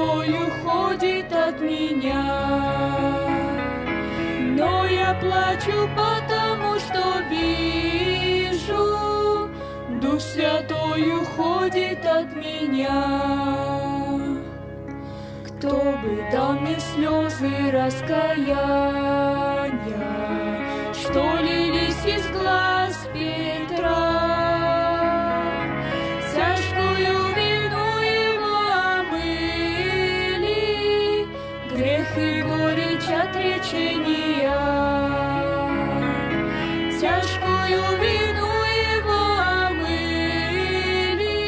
Святой уходит от меня. Но я плачу, потому что вижу, Дух Святой уходит от меня. Кто бы дал мне слезы раскаяния, что лились из глаз Петра, тяжкую вину его омыли, грех и горечь отречения. Тяжкую вину его омыли,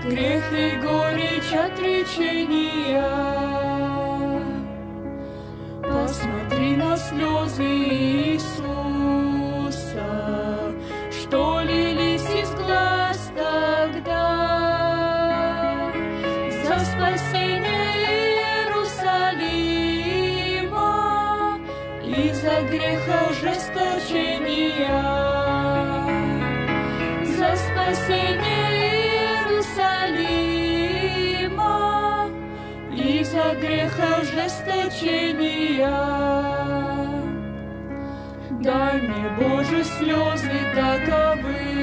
грех и горечь отречения. Посмотри на слезы Иисуса, что лились из глаз тогда за спасение Иерусалима и за грех ожесточения, за спасение Иерусалима и за грех ожесточения. Дай мне, Боже, слезы таковы,